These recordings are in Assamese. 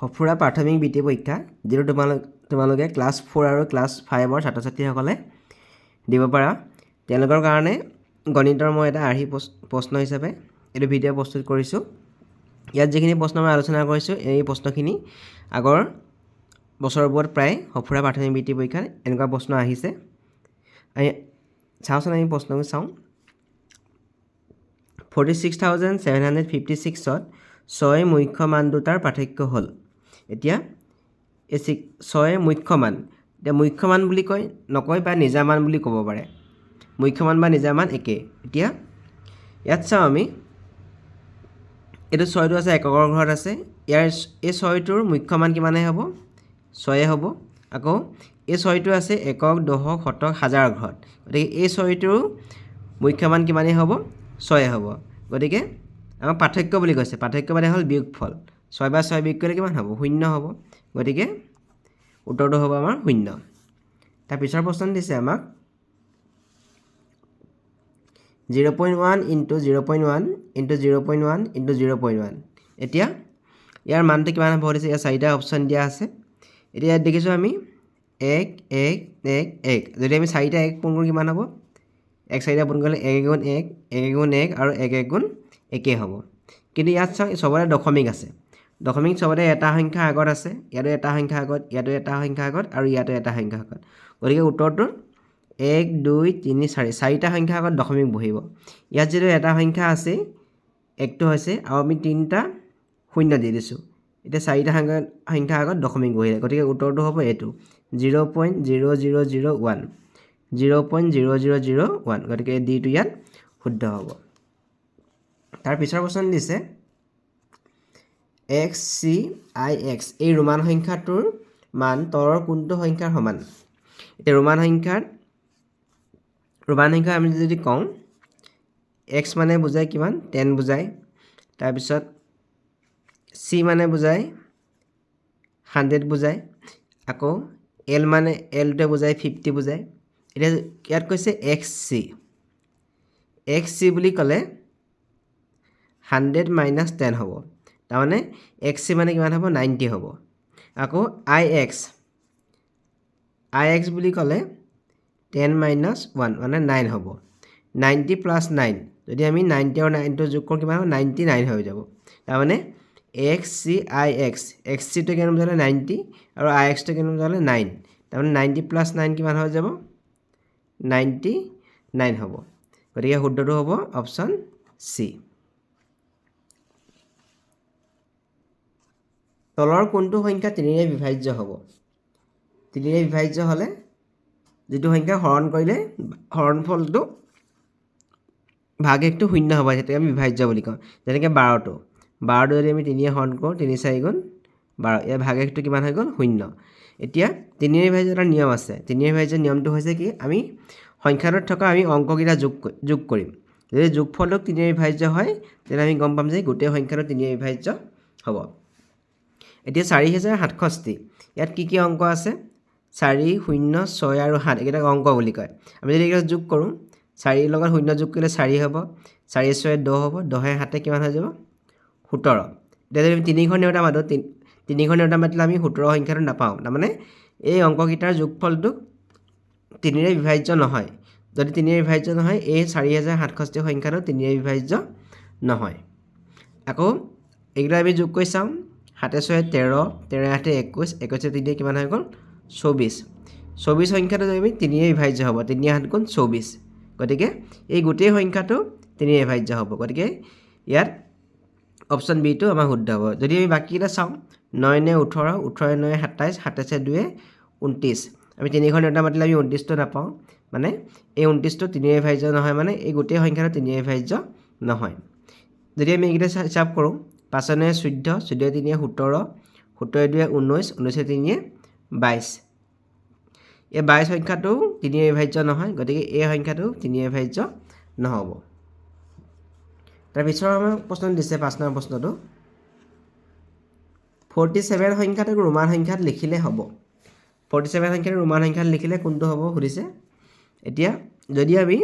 সফুৰা প্ৰাথমিক বৃত্তি পৰীক্ষা যিটো তোমালোকে ক্লাছ 4 আৰু ক্লাছ 5ৰ ছাত্ৰ ছাত্ৰীসকলে দিব পাৰা তেওঁলোকৰ কাৰণে গণিতৰ মই এটা আৰ্হি প্ৰশ্ন হিচাপে এইটো ভিডিঅ' প্ৰস্তুত কৰিছোঁ। ইয়াত যিখিনি প্ৰশ্ন মই আলোচনা কৰিছোঁ এই প্ৰশ্নখিনি আগৰ বছৰবোৰত প্ৰায় সফুৰা প্ৰাথমিক বৃত্তি পৰীক্ষাত এনেকুৱা প্ৰশ্ন আহিছে। চাওঁচোন আমি প্ৰশ্নবোৰ চাওঁ। 46,756ত 6 মুখ্য মান দুটাৰ পাৰ্থক্য হ'ল। এতিয়া এই 6 মুখ্য মান, এতিয়া মুখ্য মান বুলি নকয় বা নিজা মান বুলি ক'ব পাৰে। মুখ্য মান বা নিজা মান একে। এতিয়া ইয়াত চাওঁ আমি এইটো 6টো আছে এককৰ ঘৰত আছে। ইয়াৰ এই 6টোৰ মুখ্য মান কিমানেই হ'ব? 6 হ'ব। আকৌ এই 6টো আছে একক, দশক, শতক, হাজাৰ ঘৰত। গতিকে এই 6টোৰ মুখ্য মান কিমানেই হ'ব? 6 হ'ব। গতিকে আমাক পাৰ্থক্য বুলি কৈছে। পাৰ্থক্য মানে হ'ল বিয়োগফল। 6 বা 6 বিয়োগ কৰিলে কিমান হ'ব? 0 হ'ব। গতিকে উত্তৰটো হ'ব আমাৰ 0। তাৰ পিছৰ প্ৰশ্ন দিছে আমাক 0.1 × 0.1 × 0.1 × 0.1। এতিয়া ইয়াৰ মানটো কিমান হ'ব দিছে? ইয়াৰ 4টা অপশ্যন দিয়া আছে। এতিয়া ইয়াত দেখিছোঁ আমি 1 1 1 1। যদি আমি 4টা 1 পূৰণ কৰোঁ কিমান হ'ব? 1 4টা পূৰণ কৰিলে 1 × 1 1 × 1 আৰু 1 1 × 1 হ'ব। কিন্তু ইয়াত চাওঁ চবতে দশমিক আছে। দশমিক চবতে এটা সংখ্যা আগত আছে। ইয়াতো এটা সংখ্যা আগত, ইয়াতো এটা সংখ্যা আগত আৰু ইয়াতো এটা সংখ্যা আগত। গতিকে উত্তৰটো 1 2 3 4 4টা সংখ্যা আগত দশমিক বহিব। ইয়াত যিটো এটা সংখ্যা আছে 1টো হৈছে আৰু আমি 3টা শূন্য দি দিছোঁ। এতিয়া 4টা সংখ্যা আগত দশমিক বহিলে। গতিকে উত্তৰটো হ'ব এইটো 0.0001 0.0001। গতিকে ডিটো ইয়াত শুদ্ধ হ'ব। তাৰ পিছৰ প্ৰশ্ন দিছে XCIX এই ৰোমান সংখ্যাটোৰ মান তলৰ কোনটো সংখ্যাৰ সমান? এতিয়া ৰোমান সংখ্যা আমি যদি কওঁ X মানে বুজায় কিমান? 10 বুজায়। তাৰপিছত C মানে বুজায় 100 বুজায়। আকৌ L মানে Lটোৱে বুজায় 50 বুজায়। এতিয়া ইয়াত কৈছে XC বুলি ক'লে 100 - 10 হ'ব। তাৰমানে XC মানে কিমান হ'ব? 90 হ'ব। আকৌ IX বুলি ক'লে 10 - 1 মানে 9 হ'ব। 90 + 9 যদি আমি 90 আৰু 9টো যোগ কৰোঁ কিমান হ'ব? 99 হৈ যাব। তাৰমানে XCIX XCটো কিমান বুজালে? 90 আৰু IXটো কিমান বুজালে? 9। তাৰমানে 90 + 9 কিমান হৈ যাব? 99 হ'ব। গতিকে শুদ্ধটো হ'ব অপশ্যন C। তলৰ কোনটো সংখ্যা 3ৰে বিভাজ্য হ'ব? 3ৰে বিভাজ্য হ'লে যিটো সংখ্যা হৰণ কৰিলে হৰণফলটো ভাগশেষটো 0 হ'ব, সেইটো আমি বিভাজ্য বুলি কওঁ। যেনেকৈ 12টো যদি আমি 3ৰে হৰণ কৰোঁ 3 4 × 12, ইয়াৰ ভাগশেষটো কিমান হৈ গ'ল? 0। এতিয়া 3ৰে বিভাজ্য এটা নিয়ম আছে। 3ৰে বিভাজ্য নিয়মটো হৈছে কি? আমি সংখ্যাটোত থকা আমি অংককেইটা যোগ কৰিম। যদি যোগফলটো 3ৰে বিভাজ্য হয় তেতিয়াহ'লে আমি গম পাম যে গোটেই সংখ্যাটো 3ৰে বিভাজ্য হ'ব। এতিয়া 4067, ইয়াত কি কি অংক আছে? 4 0 6 আৰু 7 এইকেইটাক অংক বুলি কয়। আমি যদি এইকেইটা যোগ কৰোঁ 4ৰ লগত 0 যোগ কৰিলে 4 হ'ব, 4 6 10 হ'ব, 10 7 কিমান হৈ যাব? 17। এতিয়া যদি আমি 3 ঘৰ নেওতা মাতোঁ 3 ঘৰ নেওতা মাতিলে আমি 17 সংখ্যাটো নাপাওঁ। তাৰমানে এই অংককেইটাৰ যোগফলটো 3ৰে বিভাজ্য নহয়। যদি 3ৰে বিভাজ্য নহয় এই 4067 সংখ্যাটো 3ৰে বিভাজ্য নহয়। আকৌ এইকেইটা আমি যোগ কৰি চাওঁ 7 6 13, 13 8 21, 21 3 কিমান হৈ গ'ল? 24। 24 সংখ্যাটো যদি আমি 3ৰে বিভাজ্য হ'ব। 3 7 × 24। গতিকে এই গোটেই সংখ্যাটো 3ৰে বিভাজ্য হ'ব। গতিকে ইয়াত অপশ্যন বিটো আমাৰ শুদ্ধ হ'ব। যদি আমি বাকীকেইটা চাওঁ 9 9 18, 18 9 27, 27 2 29। আমি 3 ঘৰ নেওতা মাতিলে আমি 29টো নাপাওঁ। মানে এই 29টো 3ৰে বিভাজ্য নহয়, মানে এই গোটেই সংখ্যাটো 3ৰে বিভাজ্য নহয়। যদি আমি এইকেইটা হিচাপ কৰোঁ 5 9 14, 14 3 17, 17 2 19, 19 3 22। এই 22 সংখ্যাটো 3ৰে বিভাজ্য নহয়। গতিকে এই সংখ্যাটো 3ৰে বিভাজ্য নহ'ব। তাৰপিছত আমাৰ প্ৰশ্ন দিছে 5 নম্বৰ প্ৰশ্নটো 47 সংখ্যাটোক ৰোমান সংখ্যাত লিখিলে হ'ব। 47 সংখ্যাটো ৰোমান সংখ্যাত লিখিলে কোনটো হ'ব সুধিছে। এতিয়া যদি আমি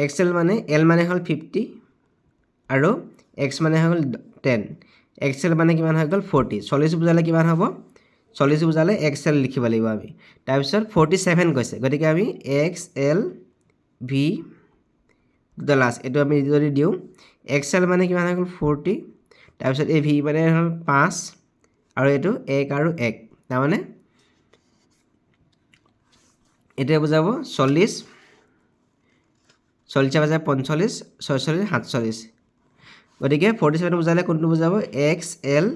XL মানে L মানে হ'ল 50 আৰু এক্স মানে হৈ গ'ল 10 এক্সেল মানে কিমান হৈ গ'ল 40 40 বুজালে কিমান হ'ব 40 বুজালে এক্সেল লিখিব লাগিব আমি তাৰপিছত 47 কৈছে গতিকে আমি এক্স এল ভি দুটা লাষ্ট এইটো আমি যদি দিওঁ এক্সেল মানে কিমান হৈ গ'ল 40 তাৰপিছত এই ভি মানে হ'ল 5 আৰু এইটো 1 আৰু 1 তাৰমানে এতিয়া বুজাব 40 40 বাজে 45 46 47 গতিকে 47 বুজালে কোনটো বুজাব এক্স এল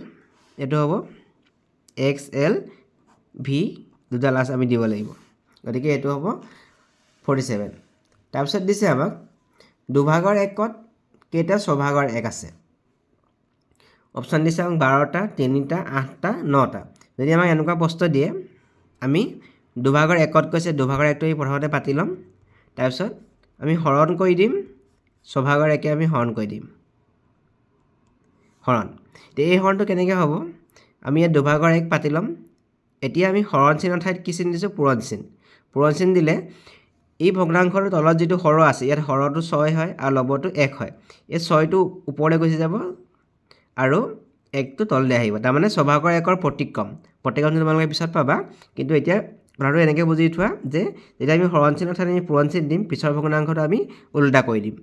এইটো হ'ব এক্স এল ভি দুটা লাষ্ট আমি দিব লাগিব গতিকে এইটো হ'ব 47 তাৰপিছত দিছে আমাক দুভাগৰ একত কেইটা ছভাগৰ এক আছে অপশ্যন দিছে আমাক 12টা 3টা 8টা 9টা যদি আমাক এনেকুৱা প্ৰশ্ন দিয়ে আমি দুভাগৰ একত কৈছে দুভাগৰ একটো আমি প্ৰথমতে পাতি ল'ম তাৰপিছত আমি হৰণ কৰি দিম ছভাগৰ একে আমি হৰণ কৰি দিম হৰণ এতিয়া এই হৰণটো কেনেকৈ হ'ব আমি ইয়াত দুভাগৰ এক পাতি ল'ম এতিয়া আমি হৰণ চিনৰ ঠাইত কি চিন দিছোঁ পূৰণ চিন দিলে এই ভগ্নাংশৰ তলত যিটো হৰ আছে ইয়াত হৰটো 6 হয় আৰু লবটো 1 হয় এই 6টো ওপৰলৈ গুচি যাব আৰু 1টো তললৈ আহিব তাৰমানে ছভাগৰ একৰ প্ৰতিক্ৰম তোমালোকে পিছত পাবা কিন্তু এতিয়া কথাটো এনেকৈ বুজি থোৱা যে যেতিয়া আমি হৰণ চিনৰ ঠাইত আমি পূৰণ চিন দিম পিছৰ ভগ্নাংশটো আমি উল্টা কৰি দিম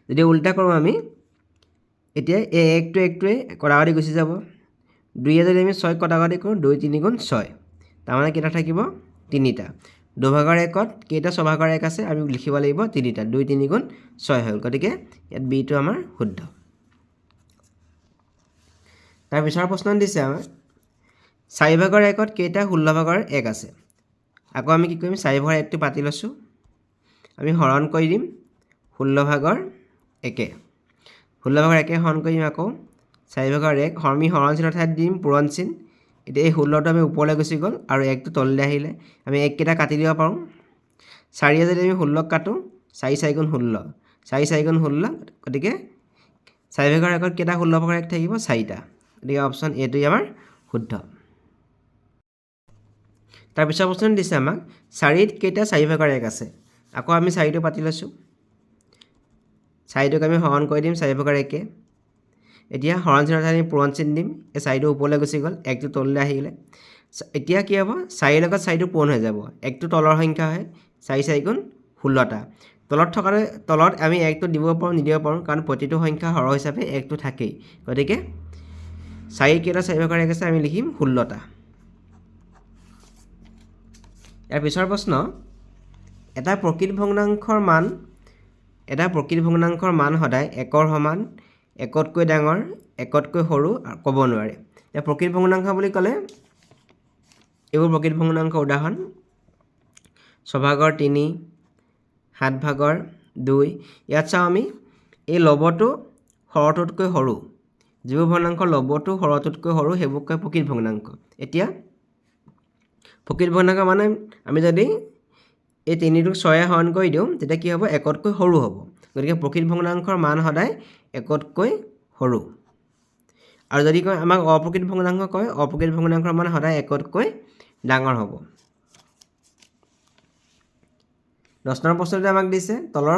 যদি উল্টা কৰোঁ আমি এতিয়া এই একটোৱে কটাকটি গুচি যাব 2 যদি আমি 6 কটাকটি কৰোঁ 2 3 গুণ 6 তাৰমানে কেইটা থাকিব 3টা দুভাগৰ একত কেইটা ছভাগৰ এক আছে আমি লিখিব লাগিব 3টা 2 3 গুণ 6 হ'ল গতিকে ইয়াত বিটো আমাৰ শুদ্ধ তাৰ পিছৰ প্ৰশ্ন দিছে আমাৰ 4 ভাগৰ একত কেইটা 16 ভাগৰ এক আছে আকৌ আমি কি কৰিম 4 ভাগৰ একটো পাতি লৈছোঁ আমি হৰণ কৰি দিম 16 ভাগৰ একে 16 ভাগৰ একে হৰণ কৰিম আকৌ 4 ভাগৰ এক আমি হৰণ চিনৰ ঠাইত দিম পূৰণ চিন এতিয়া এই 16টো আমি ওপৰলৈ গুচি গ'ল আৰু 1টো তললৈ আহিলে আমি এককেইটা কাটি দিব পাৰোঁ 4 যদি আমি 16 কাটোঁ 4 4 গুণ 16 4 4 গুণ 16 গতিকে 4 ভাগৰ একত কেইটা 16 ভাগৰ এক থাকিব 4টা গতিকে অপশ্যন এটোৱে আমাৰ শুদ্ধ তাৰপিছৰ প্ৰশ্ন দিছে আমাক 4ত কেইটা 4 ভাগৰ এক আছে আকৌ আমি 4টো পাতি লৈছোঁ 4টোক আমি হৰণ কৰি দিম 4 ভাগৰ একে এতিয়া হৰণ চিনৰ ঠাইত আমি পূৰণ চিন দিম এই 4টো ওপৰলৈ গুচি গ'ল 1টো তললৈ আহিলে এতিয়া কি হ'ব 4 লগত 4টো পূৰণ হৈ যাব 1টো তলৰ সংখ্যা হয় 4 4 গুণ 16টা তলত আমি 1টো দিব পাৰোঁ নিদিব পাৰোঁ কাৰণ প্ৰতিটো সংখ্যা হৰ হিচাপে 1টো থাকেই গতিকে 4 কেইটা 4 ভাগৰ এক আছে আমি লিখিম 16টা ইয়াৰ পিছৰ প্ৰশ্ন এটা প্ৰকৃত ভগ্নাংশৰ মান সদায় 1ৰ সমান 1তকৈ ডাঙৰ 1তকৈ সৰু ক'ব নোৱাৰে এতিয়া প্ৰকৃত ভগ্নাংশ বুলি ক'লে এইবোৰ প্ৰকৃত ভগ্নাংশ উদাহৰণ 6 ভাগৰ 3 7 ভাগৰ 2 ইয়াত চাওঁ আমি এই লবটো হৰটোতকৈ সৰু যিবোৰ ভগ্নাংশ লবটো হৰটোতকৈ সৰু সেইবোৰ কয় প্ৰকৃত ভগ্নাংশ এতিয়া প্ৰকৃত ভগ্নাংশ মানে আমি যদি এই 3টোক 6 হৰণ কৰি দিওঁ তেতিয়া কি হ'ব 1তকৈ সৰু হ'ব গতিকে প্ৰকৃত ভগ্নাংশৰ মান সদায় 1তকৈ সৰু আৰু যদি কয় আমাক অপ্ৰকৃত ভগ্নাংশ কয় অপ্ৰকৃত ভগ্নাংশৰ মান সদায় 1তকৈ ডাঙৰ হ'ব 10 নম্বৰ প্ৰশ্নটো আমাক দিছে তলৰ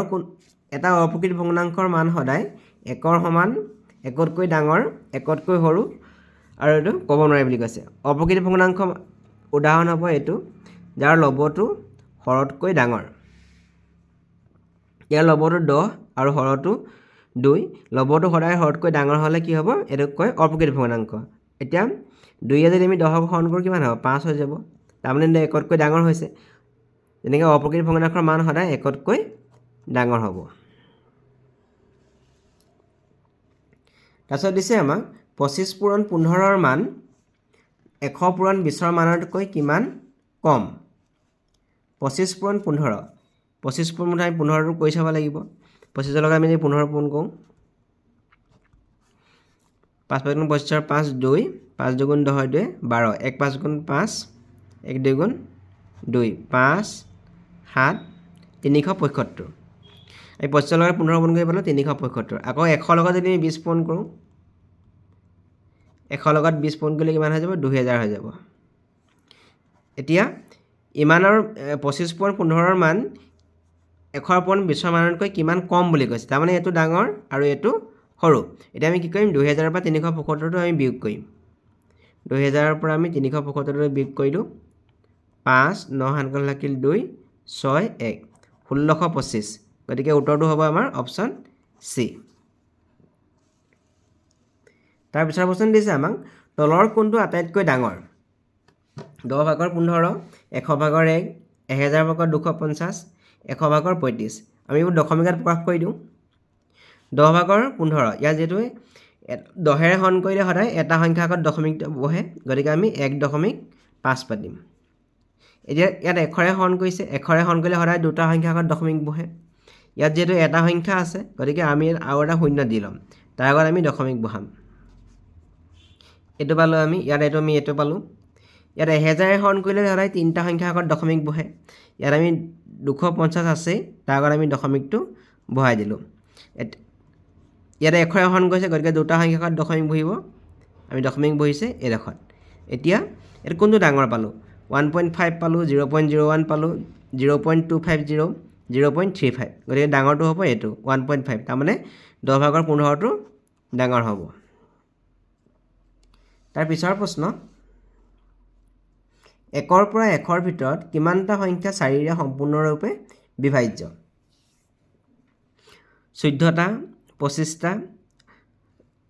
এটা অপ্ৰকৃত ভগ্নাংশৰ মান সদায় 1ৰ সমান 1তকৈ ডাঙৰ 1তকৈ সৰু আৰু এইটো ক'ব নোৱাৰে বুলি কৈছে অপ্ৰকৃত ভগ্নাংশ উদাহৰণ হ'ব এইটো যাৰ লবটো হৰতকৈ ডাঙৰ ইয়াৰ লবটো 10 আৰু হৰটো 2 লবটো সদায় হৰতকৈ ডাঙৰ হ'লে কি হ'ব এইটোক কয় অপ্ৰকৃত ভগ্নাংশ এতিয়া 2 যদি আমি 10ক হৰণ কৰোঁ কিমান হ'ব 5 হৈ যাব তাৰমানে 1তকৈ ডাঙৰ হৈছে যেনেকৈ অপ্ৰকৃত ভগ্নাংশৰ মান সদায় 1তকৈ ডাঙৰ হ'ব তাৰপিছত দিছে আমাক 25 পূৰণ 15ৰ মান 100 পূৰণ 20ৰ মানতকৈ কিমান কম 25 পূৰণ 15 25 পূৰণ আমি 15টো কৰি চাব লাগিব 25ৰ লগত আমি যদি 15 পূৰণ কৰোঁ 5 5 গুণ 25 5 2 5 2 গুণ 10 2 12 1 5 গুণ 5 1 2 গুণ 2 5 7 375 এই 25ৰ লগত 15 পূৰণ কৰি পালোঁ 375 আকৌ 100 লগত যদি আমি 20 পূৰণ কৰোঁ 100 লগত 20 পূৰণ কৰিলে কিমান হৈ যাব 2000 হৈ যাব এতিয়া ইমানৰ 25 পূৰণ 15ৰ মান 100 পূৰণ 20ৰ মানতকৈ কিমান কম বুলি কৈছে তাৰমানে এইটো ডাঙৰ আৰু এইটো সৰু এতিয়া আমি কি কৰিম 2000 পৰা 375টো আমি বিয়োগ কৰিম 2000 পৰা আমি 375টো বিয়োগ কৰিলোঁ 5 9 7 লাগিল 2 6 1 1625 গতিকে উত্তৰটো হ'ব আমাৰ অপশ্যন চি তাৰ পিছৰ প্ৰশ্ন দিছে আমাক তলৰ কোনটো আটাইতকৈ ডাঙৰ 10 ভাগৰ 15 100 ভাগৰ 1 1000 ভাগৰ 250 100 ভাগৰ 35 আমি এইবোৰ দশমিকত প্ৰকাশ কৰি দিওঁ 10 ভাগৰ 15 ইয়াত যেটো 10ৰে হৰণ কৰিলে সদায় এটা সংখ্যা আগত দশমিক বহে গতিকে আমি 1.5 পাতিম এতিয়া ইয়াত 100ৰে হৰণ কৰিছে 100ৰে হৰণ কৰিলে সদায় দুটা সংখ্যা আগত দশমিক বহে ইয়াত যেটো এটা সংখ্যা আছে গতিকে আমি আৰু এটা শূন্য দি লম তাৰ আগত আমি দশমিক বহাম এটো পালো আমি ইয়াত এটো আমি এটো পালো ইয়াত 1000ৰে হৰণ কৰিলে সদায় তিনটা সংখ্যা আগত দশমিক বহে ইয়াত আমি 250 আছে তাৰ আগত আমি দশমিকটো বহাই দিলো ইয়াত 100ৰে হৰণ কৰিছে গতিকে দুটা সংখ্যা আগত দশমিক বহিব আমি দশমিক বহিছে এডখত এতিয়া এত কোনটো ডাঙৰ পালো 1.5 পালো 0.01 পালো 0.250 0.35 গতিকে ডাঙৰটো হ'ব এটো 1.5 তাৰ মানে 10 ভাগৰ 15টো ডাঙৰ হ'ব তাৰ পিছৰ প্ৰশ্ন 1ৰ পৰা 1ৰ ভিতৰত কিমানটা সংখ্যা 4ৰে সম্পূৰ্ণৰূপে বিভাজ্য 14টা 25টা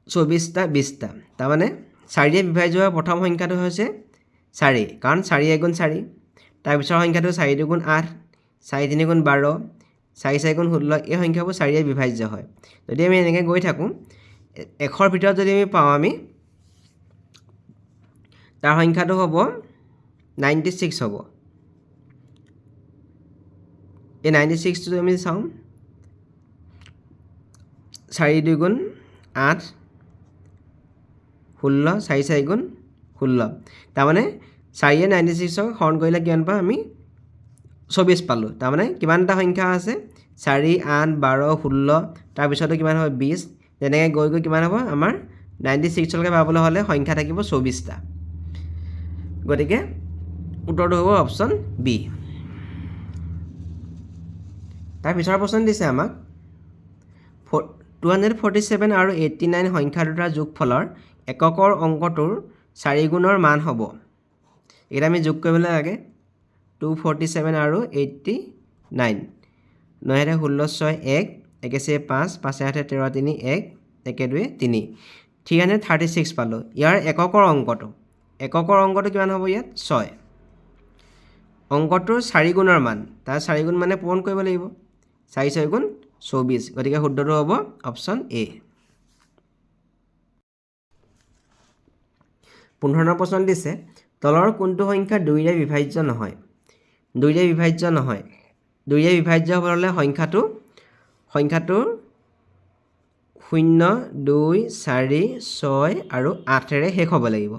24টা 20টা তাৰ মানে 4ৰে বিভাজ্য হোৱা প্ৰথম সংখ্যাটো হৈছে 4 কাৰণ 4 × 4 তাৰ পিছৰ সংখ্যাটো 4 × 8 4 3 × 12 4 4 × 16 এই সংখ্যাবোৰ 4ৰে বিভাজ্য হয় যদি আমি এনেকৈ গৈ থাকোঁ 1ৰ ভিতৰত যদি আমি পাওঁ আমি তাৰ সংখ্যাটো হ'ব 96 হ'ব এই 96 টো আমি চাওঁ 4 2 × 8 16 4 4 × 16 তাৰ মানে 4য়ে 96ক হৰণ কৰিলে কিমান পাম আমি 24 পালো তাৰ মানে কিমানটা সংখ্যা আছে 4 8 12 16 তাৰ পিছতো কিমান হ'ব 20 তেনেকৈ গৈ গৈ কিমান হ'ব আমাৰ 96 লৈকে পাবলৈ হ'লে সংখ্যা থাকিব 24টা গতিকে উত্তৰটো হ'ব অপশ্যন বি তাৰ পিছৰ প্ৰশ্ন দিছে আমাক 247 আৰু 89 সংখ্যা দুটাৰ যোগফলৰ এককৰ অংকটোৰ 4 গুণৰ মান হ'ব এটা আমি যোগ কৰিবলৈ লাগে 247 আৰু 89 9 9 16 6 1 1 5 5 8 13 3 1 1 2 3 336 পালো ইয়াৰ এককৰ অংকটো কিমান হ'ব ইয়াত 6 অংকটোৰ 4 গুণৰ মান তাৰ 4 গুণ মানে পূৰণ কৰিব লাগিব 4 6 গুণ 24 গতিকে শুদ্ধটো হ'ব অপশ্যন এ 15 নম্বৰ প্ৰশ্ন দিছে তলৰ কোনটো সংখ্যা 2ৰে বিভাজ্য নহয় 2ৰে বিভাজ্য হ'বলৈ সংখ্যাটো 0 2 4 6 আৰু 8ৰে শেষ হ'ব লাগিব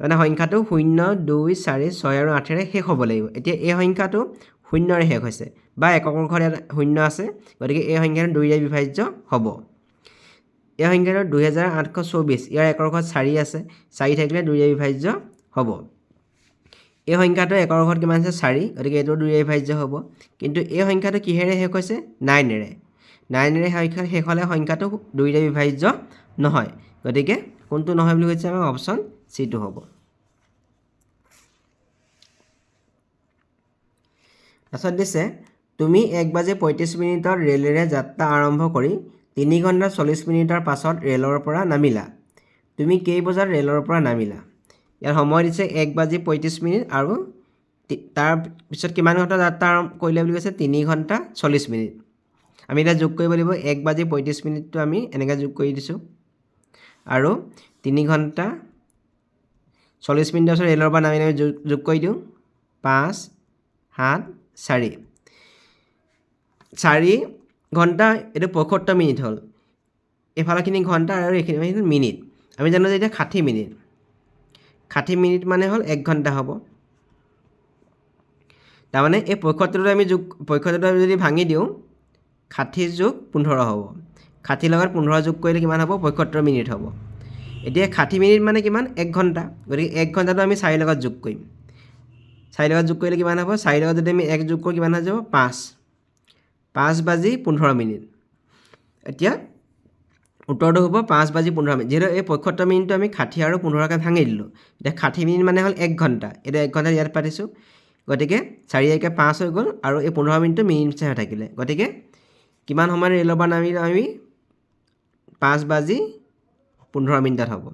তাৰমানে সংখ্যাটো 0 2 4 6 আৰু 8ৰে শেষ হ'ব লাগিব এতিয়া এই সংখ্যাটো 0ৰে শেষ হৈছে বা এককৰ ঘৰত 0 আছে গতিকে এই সংখ্যাটো 2ৰে বিভাজ্য হ'ব এই সংখ্যাটো 2824 ইয়াৰ একৰ ঘৰত 4 আছে 4 থাকিলে 2ৰে বিভাজ্য হ'ব এই সংখ্যাটো একৰ ঘৰত কিমান আছে 4 গতিকে এইটো 2ৰে বিভাজ্য হ'ব কিন্তু এই সংখ্যাটো কিহেৰে শেষ হৈছে 9ৰে 9ৰে শেষ হ'লে সংখ্যাটো 2ৰে বিভাজ্য নহয় গতিকে কোনটো নহয় বুলি কৈছে আমাৰ অপশ্যন চিটো হ'ব তাৰপিছত দিছে তুমি 1:35 ৰেলেৰে যাত্ৰা আৰম্ভ কৰি 3 ঘণ্টা 40 মিনিটৰ পাছত ৰেলৰ পৰা নামিলা তুমি কেই বজাত ৰেলৰ পৰা নামিলা ইয়াৰ সময় দিছে 1:35 আৰু তাৰ পিছত কিমান ঘণ্টা যাত্ৰা আৰম্ভ কৰিলে বুলি কৈছে 3 ঘণ্টা 40 মিনিট আমি এটা যোগ কৰিব লাগিব 1:35 টো আমি এনেকৈ যোগ কৰি দিছোঁ আৰু 3 ঘণ্টা 40 মিনিটৰ পিছত ৰেলৰ পৰা নামি আমি যোগ কৰি দিওঁ 5 7 4 ঘণ্টা এইটো 75 মিনিট হ'ল এফালৰখিনি ঘণ্টা আৰু এইখিনি মিনিট আমি জানো যে এতিয়া 60 মিনিট মানে হ'ল 1 ঘণ্টা হ'ব তাৰমানে এই 75টো আমি যদি ভাঙি দিওঁ 60 যোগ 15 হ'ব 60 লগত 15 যোগ কৰিলে কিমান হ'ব 75 মিনিট হ'ব এতিয়া 60 মিনিট মানে কিমান 1 ঘণ্টা গতিকে 1 ঘণ্টাটো আমি 4 লগত যোগ কৰিম 4 লগত যোগ কৰিলে কিমান হ'ব 4 লগত যদি আমি 1 যোগ কৰোঁ কিমান হৈ যাব 5:15 এতিয়া উত্তৰটো হ'ব 5:15। যিহেতু এই 75 মিনিটটো আমি 60 আৰু 15কৈ ভাঙি দিলোঁ। এতিয়া 60 মিনিট মানে হ'ল 1 ঘণ্টা। এতিয়া 1 ঘণ্টা ইয়াত পাতিছোঁ, গতিকে 4 × 5 হৈ গ'ল আৰু এই 15 মিনিটটো মিনিট হিচাপে থাকিলে। গতিকে কিমান সময়ত ৰে'লৰ পৰা নামিলোঁ আমি? 5:15 হ'ব।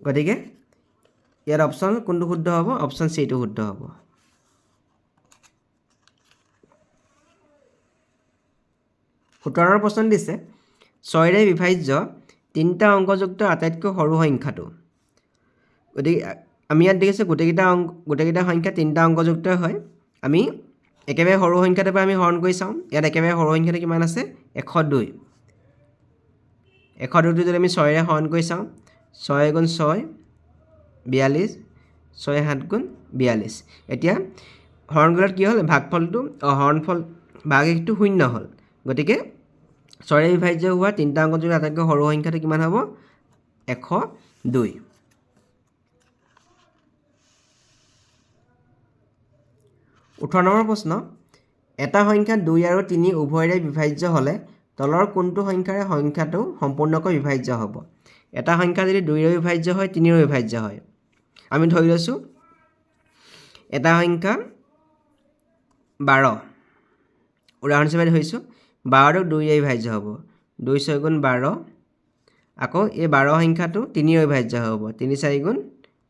গতিকে ইয়াত অপশ্যন কোনটো শুদ্ধ হ'ব? অপশ্যন চিটো শুদ্ধ হ'ব। 17 প্ৰশ্ন দিছে 6ৰে বিভাজ্য 3টা অংকযুক্ত আটাইতকৈ সৰু সংখ্যাটো। গতিকে আমি ইয়াত দেখিছোঁ গোটেইকেইটা সংখ্যা 3টা অংকযুক্ত হয়। আমি একেবাৰে সৰু সংখ্যাটোৰ পৰা আমি হৰণ কৰি চাওঁ। ইয়াত একেবাৰে সৰু সংখ্যাটো কিমান আছে? 102। 102টো যদি আমি 6ৰে হৰণ কৰি চাওঁ, 6 × 6 42, 6 × 7 42। এতিয়া হৰণ গ'লত কি হ'ল? ভাগফলটো হৰণফল ভাগশেষটো 0 হ'ল। গতিকে 6ৰে বিভাজ্য হোৱা 3টা অংকযুক্ত আটাইতকৈ সৰু সংখ্যাটো কিমান হ'ব? 102। 18 নম্বৰ প্ৰশ্ন, এটা সংখ্যা 2 আৰু 3 উভয়ৰে বিভাজ্য হ'লে তলৰ কোনটো সংখ্যাৰে সংখ্যাটো সম্পূৰ্ণকৈ বিভাজ্য হ'ব? এটা সংখ্যা যদি 2ৰে বিভাজ্য হয়, 3ৰে বিভাজ্য হয়। আমি ধৰি লৈছোঁ এটা সংখ্যা 12, উদাহৰণ হিচাপে ধৰিছোঁ 12টো 2ৰে বিভাজ্য হ'ব। 2 × 6 = 12। আকৌ এই 12 সংখ্যাটো 3ৰে বিভাজ্য হ'ব। 3 × 4 =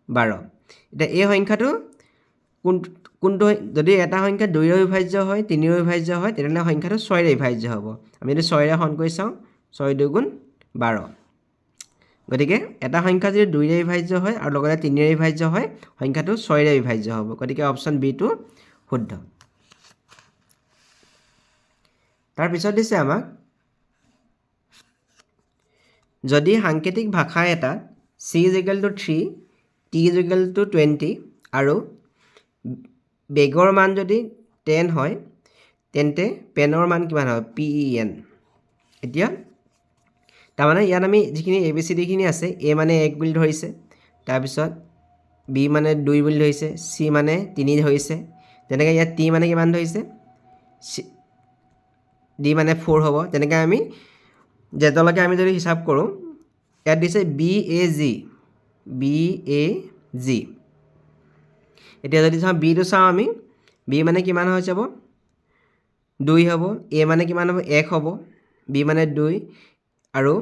12। এতিয়া এই সংখ্যাটো কোনটো? যদি এটা সংখ্যা 2ৰে বিভাজ্য হয়, 3ৰে বিভাজ্য হয়, তেনেহ'লে সংখ্যাটো 6ৰে বিভাজ্য হ'ব। আমি যদি 6ৰে হৰণ কৰি চাওঁ, 6 × 2 = 12। গতিকে এটা সংখ্যা যদি 2ৰে বিভাজ্য হয় আৰু লগতে 3ৰে বিভাজ্য হয়, সংখ্যাটো 6ৰে বিভাজ্য হ'ব। গতিকে অপশ্যন বিটো শুদ্ধ। তাৰপিছত দিছে আমাক যদি সাংকেতিক ভাষা এটাত c = 3, t = 20 আৰু বেগৰ মান যদি 10 হয়, তেন্তে পেনৰ মান কিমান হয়? PEN। এতিয়া তাৰমানে ইয়াত আমি যিখিনি ABCDখিনি আছে, A মানে 1 বুলি ধৰিছে, তাৰপিছত B মানে 2 বুলি ধৰিছে, C মানে 3 ধৰিছে, তেনেকৈ ইয়াত T মানে কিমান ধৰিছে? D মানে 4 হ'ব। তেনেকৈ আমি যেতিয়ালৈকে আমি যদি হিচাপ কৰোঁ, ইয়াত দিছে BAG। এতিয়া যদি চাওঁ বিটো চাওঁ আমি, B মানে কিমান হৈ যাব? 2 হ'ব। A মানে কিমান হ'ব? 1 হ'ব। B মানে 2 আৰু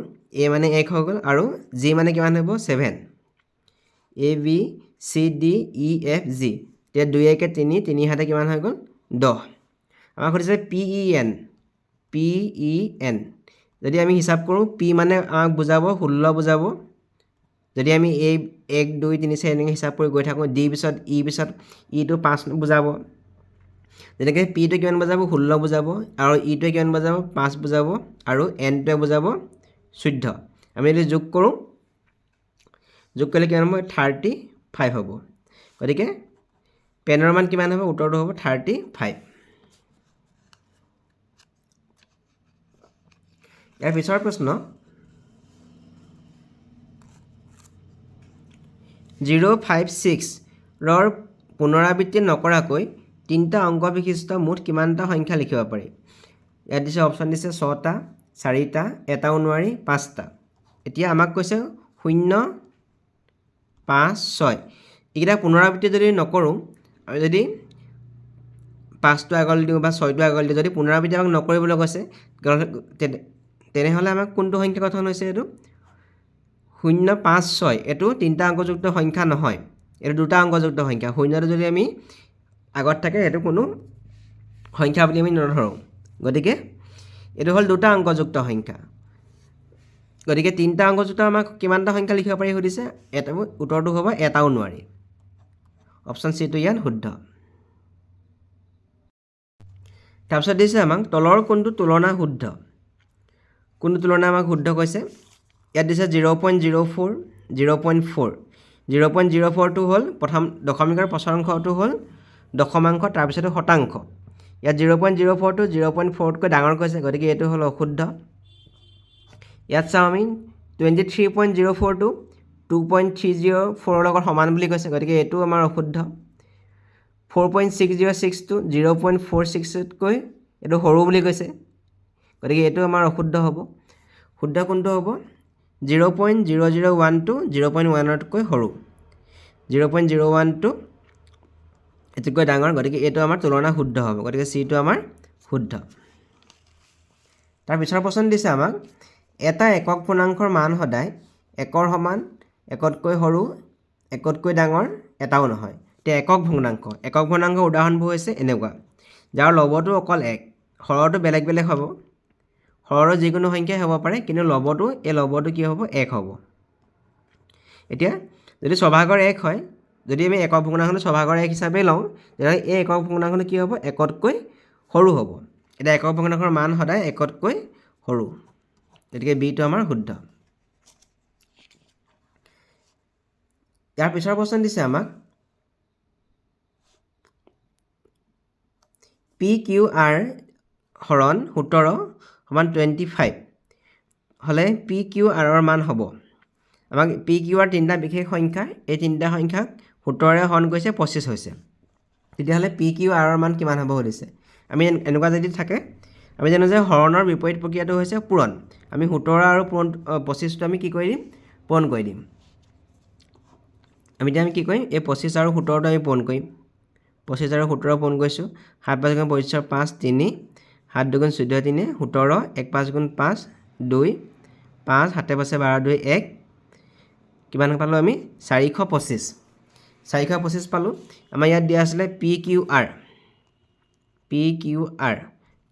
A মানে 1 হৈ গ'ল আৰু G মানে কিমান হ'ব? 7। ABCDEFG। এতিয়া 2 × 1 = 3, 3 × 7 কিমান হৈ গ'ল? 10। আমাক সুধিছে PEN। যদি আমি হিচাপ কৰোঁ, P মানে আমাক বুজাব 16 বুজাব। যদি আমি 1 2 3 4 এনেকৈ হিচাপ কৰি গৈ থাকোঁ, D পিছত Eটো 5 বুজাব। যেনেকৈ Pটো কিমান বুজাব? 16 বুজাব আৰু Eটোৱে কিমান বুজাব? 5 বুজাব আৰু Nটোৱে বুজাব 14। আমি যদি যোগ কৰোঁ, যোগ কৰিলে কিমান হ'ব? 35 হ'ব। গতিকে পেনৰ মান কিমান হ'ব? উত্তৰটো হ'ব 35। ইয়াৰ পিছৰ প্ৰশ্ন 056ৰ পুনৰাবৃত্তি নকৰাকৈ 3টা অংক বিশিষ্ট মুঠ কিমানটা সংখ্যা লিখিব পাৰি? ইয়াত দিছে অপশ্যন দিছে 6টা, 4টা, এটাও নোৱাৰি, 5টা। এতিয়া আমাক কৈছে 0 5 6। এইকেইটা পুনৰাবৃত্তি যদি নকৰোঁ, আমি যদি 5টো আগলৈ দিওঁ বা 6টো আগলৈ দিওঁ, যদি পুনৰাবৃত্তি আমাক নকৰিবলৈ কৈছে, তেনেহ'লে আমাক কোনটো সংখ্যা গঠন হৈছে? এইটো 0 5 6। এইটো 3টা অংকযুক্ত সংখ্যা নহয়, এইটো 2টা অংকযুক্ত সংখ্যা। 0টো যদি আমি আগত থাকে, এইটো কোনো সংখ্যা বুলি আমি নধৰোঁ। গতিকে এইটো হ'ল 2টা অংকযুক্ত সংখ্যা। গতিকে 3টা অংকযুক্ত আমাক কিমানটা সংখ্যা লিখিব পাৰি সুধিছে? উত্তৰটো হ'ব এটাও নোৱাৰি। অপশ্যন চিটো ইয়াত শুদ্ধ। তাৰপিছত দিছে আমাক তলৰ কোনটো তুলনা শুদ্ধ? কোনটো তুলনা আমাক শুদ্ধ কৈছে? ইয়াত দিছে 0.04, 0.4। 0.04টো হ'ল প্ৰথম দশমিকৰ প্ৰথম অংশটো হ'ল দশমাংশ, তাৰপিছতো শতাংশ। ইয়াত 0.04টো 0.4তকৈ ডাঙৰ কৈছে, গতিকে এইটো হ'ল অশুদ্ধ। ইয়াত চাওঁ আমি 23.04টো 2.304ৰ লগত সমান বুলি কৈছে, গতিকে এইটো আমাৰ অশুদ্ধ। 4.606টো 0.46তকৈ এইটো সৰু বুলি কৈছে, গতিকে এইটো আমাৰ অশুদ্ধ হ'ব। শুদ্ধ কোনটো হ'ব 0.0012 0.1তকৈ সৰু 0.01টো এতকৈ ডাঙৰ গতিকে এইটো আমাৰ তুলনা শুদ্ধ হ'ব গতিকে সিটো আমাৰ শুদ্ধ তাৰ পিছৰ প্ৰশ্ন দিছে আমাক এটা একক পূৰ্ণাংকৰ মান সদায় একৰ সমান একতকৈ সৰু একতকৈ ডাঙৰ এটাও নহয় তে একক পূৰ্ণাংক উদাহৰণবোৰ হৈছে এনেকুৱা যাৰ লবটো অকল এক হৰটো বেলেগ বেলেগ হ'ব হৰৰ যিকোনো সংখ্যাই হ'ব পাৰে কিন্তু লবটো কি হ'ব এক হ'ব এতিয়া যদি স্বভাগৰ এক হয় যদি আমি একক পূৰ্ণাংকটো স্বভাগৰ এক হিচাপে লওঁ তেতিয়াহ'লে এই একক পূৰ্ণাংকটো কি হ'ব একতকৈ সৰু হ'ব এটা একক পূৰ্ণাংকৰ মান সদায় একতকৈ সৰু গতিকে বিটো আমাৰ শুদ্ধ ইয়াৰ পিছৰ প্ৰশ্ন দিছে আমাক PQR হৰণ 17 সমান 25 হলে PQRৰ মান হ'ব আমাক PQR তিনিটা বিশেষ সংখ্যা এই তিনিটা সংখ্যাক 17ৰে হৰণ কৰিছে 25 হৈছে তেতিয়াহ'লে PQRৰ মান কিমান হ'ব সুধিছে আমি এনেকুৱা যদি থাকে আমি জানো যে হৰণৰ বিপৰীত প্ৰক্ৰিয়াটো হৈছে পূৰণ আমি 17 আৰু 25টো আমি কি কৰি দিম পূৰণ কৰি দিম আমি কি কৰিম এই 25 আৰু 17টো আমি পূৰণ কৰিম 25 আৰু 17 পূৰণ কৰিছোঁ 7 5 গুণ 25 5 3 7 2 গুণ 14 3 17 1 5 গুণ 5 2 5 7 5 12 2 1 কিমান পালোঁ আমি 425 পালোঁ আমাৰ ইয়াত দিয়া আছিলে PQR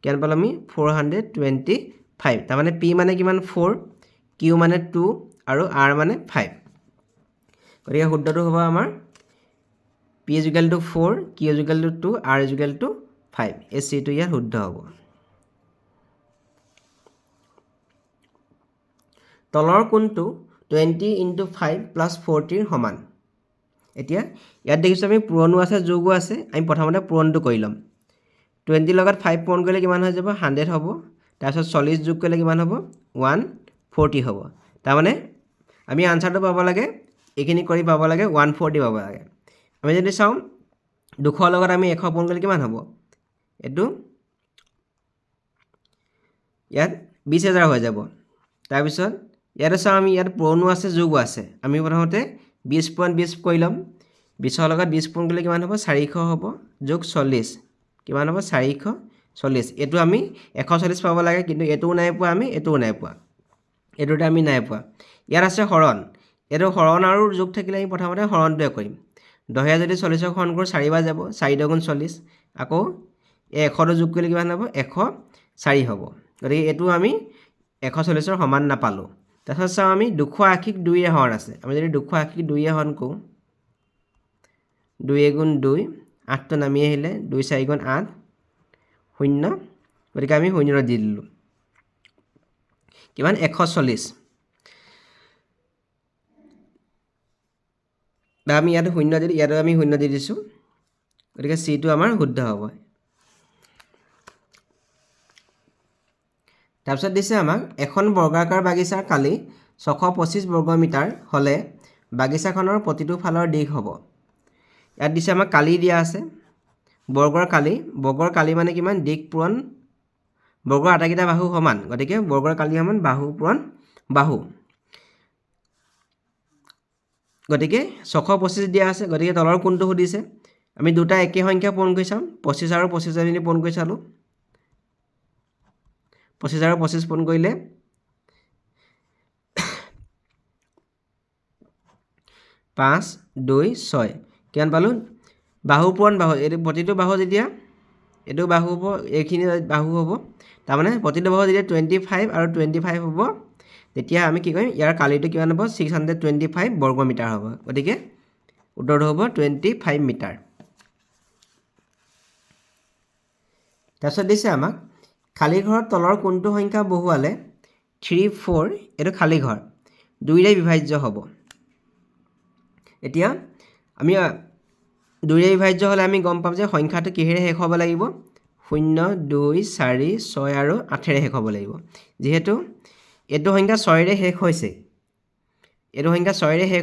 কিমান পালোঁ আমি 425 তাৰমানে P মানে কিমান 4 Q মানে 2 আৰু R মানে 5 গতিকে শুদ্ধটো হ'ব আমাৰ P = 4 Q = 2 R = 5 এই সিটো ইয়াৰ শুদ্ধ হ'ব তলৰ কোনটো 20 × 5 + 40 সমান এতিয়া ইয়াত দেখিছোঁ আমি পূৰণো আছে যোগো আছে আমি প্ৰথমতে পূৰণটো কৰি ল'ম 20 লগত 5 পূৰণ কৰিলে কিমান হৈ যাব 100 হ'ব তাৰপিছত 40 যোগ কৰিলে কিমান হ'ব 140 হ'ব তাৰমানে আমি আনসাৰটো পাব লাগে এইখিনি কৰি পাব লাগে 140 পাব লাগে আমি যদি চাওঁ 200 লগত আমি 100 পূৰণ কৰিলে কিমান হ'ব এটো ইয়াত 20000 হৈ যাব তাৰপিছত ইয়াত চাওঁ আমি ইয়াত পূৰণো আছে যোগো আছে আমি প্ৰথমতে 20.20 কৰি ল'ম 20 লগত 20 পূৰণ কৰিলে কিমান হ'ব 400 হ'ব যোগ 40 কিমান হ'ব 440 এটো আমি 140 পাব লাগে কিন্তু এটোও নাই পোৱা আমি এটোও নাই পোৱা এটোতে আমি নাই পোৱা ইয়াত আছে হৰণ এটো হৰণ আৰু যোগ থাকিলে আমি প্ৰথমতে হৰণটোৱে কৰিম 10 যদি 40ক হৰণ কৰোঁ 4 বাৰ যাব 4 × 40 আকৌ 100 যোগ কৰিলে কিমান হ'ব 104 হ'ব গতিকে এটো আমি 140ৰ সমান নাপালোঁ তাৰপিছত চাওঁ আমি 280ক 2ৰে হৰণ আছে আমি যদি 280ক 2ৰে হৰণ কৰোঁ 2 × 2 8টো নামি আহিলে 2 4 × 8 0 গতিকে আমি 0 দি দিলোঁ কিমান 140 বা আমি ইয়াত 0 দি ইয়াত আমি 0 দি দিছোঁ গতিকে সিটো আমাৰ শুদ্ধ হ'ব তাৰপিছত দিছে আমাক এখন বৰ্গাকাৰ বাগিচাৰ কালি 625 বৰ্গমিটাৰ হ'লে বাগিচাখনৰ প্ৰতিটো ফালৰ দিশ হ'ব ইয়াত দিছে আমাক কালি দিয়া আছে বৰ্গৰ কালি মানে কিমান দিশ পূৰণ বৰ্গৰ আটাইকেইটা বাহু সমান গতিকে বৰ্গৰ কালি সমান বাহু পূৰণ বাহু গতিকে 625 দিয়া আছে গতিকে তলৰ কোনটো সুধিছে আমি দুটা একে সংখ্যা পূৰণ কৰি চাম 25 আৰু 25 আমি পূৰণ কৰি চালোঁ 25 আৰু 25 পূৰণ কৰিলে 5 2 6 কিমান পালোঁ বাহু পূৰণ বাহু এইটো প্ৰতিটো বাহু যেতিয়া এইটো বাহু হ'ব এইখিনি বাহু হ'ব তাৰমানে প্ৰতিটো বাহু যেতিয়া 25 আৰু 25 হ'ব তেতিয়া আমি কি কৰিম ইয়াৰ কালিটো কিমান হ'ব 625 বৰ্গমিটাৰ হ'ব গতিকে উত্তৰটো হ'ব 25 মিটাৰ তাৰপিছত দিছে আমাক খালী ঘৰৰ তলৰ কোনটো সংখ্যা বহুৱালে 3 4 এইটো খালী ঘৰ 2ৰে বিভাজ্য হ'ব এতিয়া আমি 2ৰে বিভাজ্য হ'লে আমি গম পাম যে সংখ্যাটো কিহেৰে শেষ হ'ব লাগিব 0 2 4 6 আৰু 8ৰে শেষ হ'ব লাগিব যেহেতু এইটো সংখ্যা 6ৰে শেষ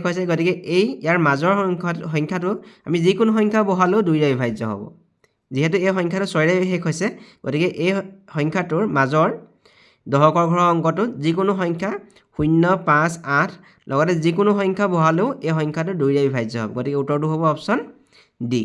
হৈছে গতিকে এই ইয়াৰ মাজৰ সংখ্যাটো আমি যিকোনো সংখ্যা বহালেও 2ৰে বিভাজ্য হ'ব যেহেতু এই সংখ্যাটো 6ৰে শেষ হৈছে গতিকে এই সংখ্যাটোৰ মাজৰ দশকৰ ঘৰৰ অংকটোত যিকোনো সংখ্যা 0, 5, 8 লগতে যিকোনো সংখ্যা বহালেও এই সংখ্যাটো 2ৰে বিভাজ্য হ'ব গতিকে উত্তৰটো হ'ব অপশ্যন ডি